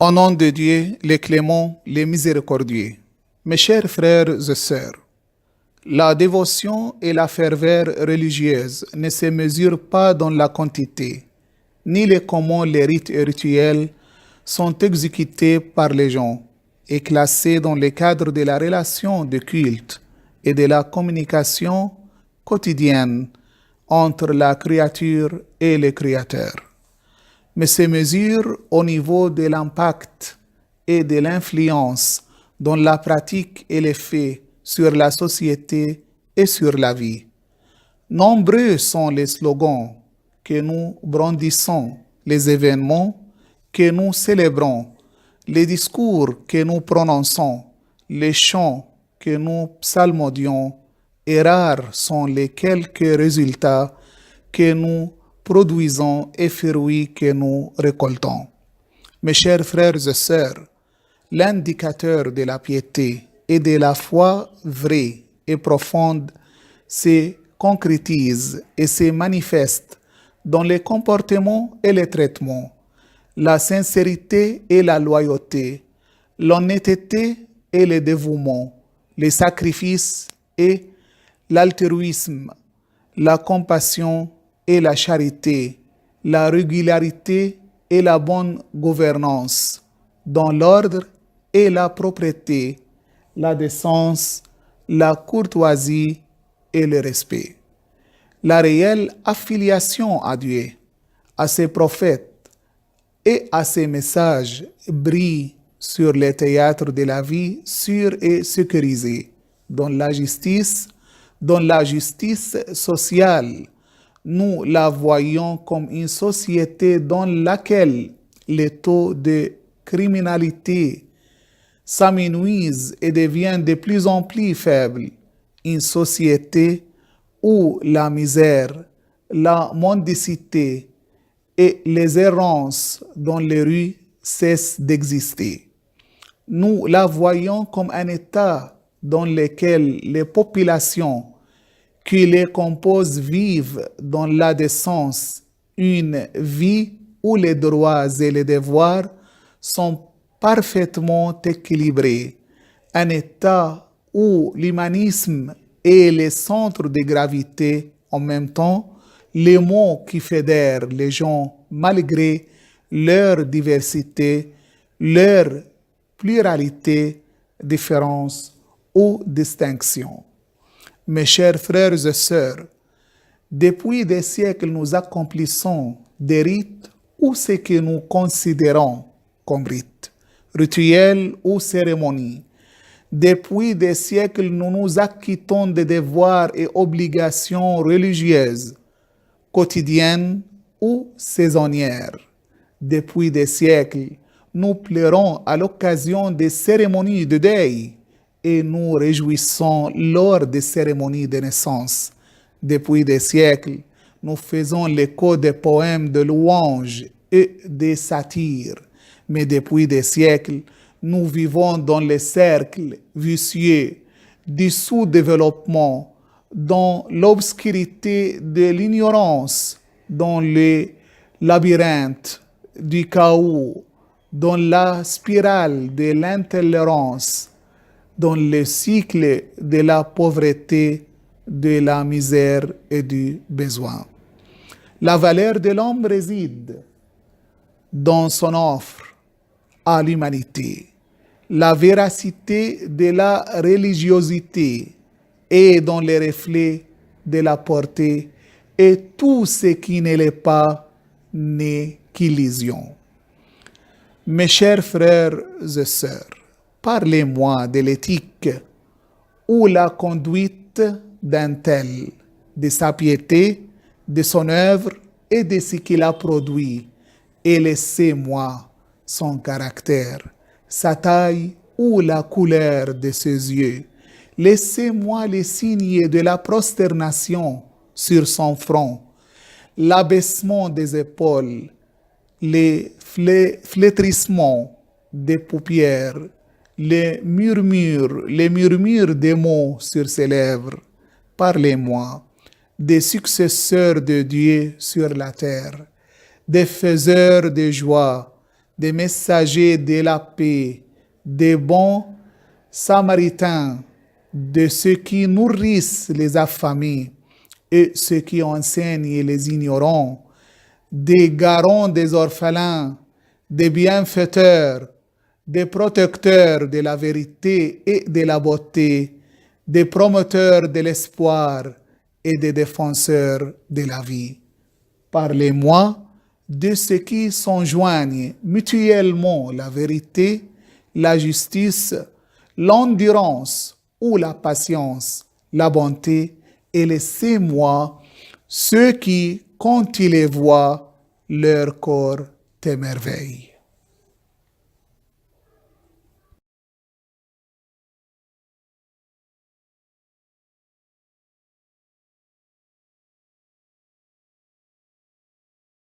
Au nom de Dieu, les cléments, les miséricordieux. Mes chers frères et sœurs, la dévotion et la ferveur religieuse ne se mesurent pas dans la quantité, ni les comment les rites et rituels sont exécutés par les gens et classés dans le cadre de la relation de culte et de la communication quotidienne entre la créature et le Créateur, mais se mesurent au niveau de l'impact et de l'influence dont la pratique et les faits sur la société et sur la vie. Nombreux sont les slogans que nous brandissons, les événements que nous célébrons, les discours que nous prononçons, les chants que nous psalmodions, et rares sont les quelques résultats que nous produisons et fruits que nous récoltons. Mes chers frères et sœurs, l'indicateur de la piété et de la foi vraie et profonde se concrétise et se manifeste dans les comportements et les traitements, la sincérité et la loyauté, l'honnêteté et le dévouement, les sacrifices et l'altruisme, la compassion et la charité, la régularité et la bonne gouvernance, dans l'ordre et la propreté, la décence, la courtoisie et le respect. La réelle affiliation à Dieu, à ses prophètes et à ses messages brille sur les théâtres de la vie sûrs et sécurisés, dans la justice sociale. Nous la voyons comme une société dans laquelle les taux de criminalité s'amenuisent et deviennent de plus en plus faibles. Une société où la misère, la mendicité et les errances dans les rues cessent d'exister. Nous la voyons comme un état dans lequel les populations qui les composent vivent dans la décence, une vie où les droits et les devoirs sont parfaitement équilibrés, un état où l'humanisme est le centre de gravité en même temps, les mots qui fédèrent les gens malgré leur diversité, leur pluralité, différence ou distinction. Mes chers frères et sœurs, depuis des siècles, nous accomplissons des rites ou ce que nous considérons comme rites, rituels ou cérémonies. Depuis des siècles, nous nous acquittons des devoirs et obligations religieuses, quotidiennes ou saisonnières. Depuis des siècles, nous pleurons à l'occasion des cérémonies de deuil et nous réjouissons lors des cérémonies de naissance. Depuis des siècles, nous faisons l'écho des poèmes de louange et des satires. Mais depuis des siècles, nous vivons dans les cercles vicieux du sous-développement, dans l'obscurité de l'ignorance, dans les labyrinthes du chaos, dans la spirale de l'intolérance, dans le cycle de la pauvreté, de la misère et du besoin. La valeur de l'homme réside dans son offre à l'humanité. La véracité de la religiosité est dans les reflets de la portée et tout ce qui ne l'est pas n'est qu'illusion. Mes chers frères et sœurs, parlez-moi de l'éthique ou la conduite d'un tel, de sa piété, de son œuvre et de ce qu'il a produit, et laissez-moi son caractère, sa taille ou la couleur de ses yeux. Laissez-moi les signes de la prosternation sur son front, l'abaissement des épaules, les flétrissements des paupières, les murmures des mots sur ses lèvres. Parlez-moi des successeurs de Dieu sur la terre, des faiseurs de joie, des messagers de la paix, des bons samaritains, de ceux qui nourrissent les affamés et ceux qui enseignent les ignorants, des garants des orphelins, des bienfaiteurs, des protecteurs de la vérité et de la beauté, des promoteurs de l'espoir et des défenseurs de la vie. Parlez-moi de ceux qui s'enjoignent mutuellement la vérité, la justice, l'endurance ou la patience, la bonté, et laissez-moi ceux qui, quand ils les voient, leur corps t'émerveille.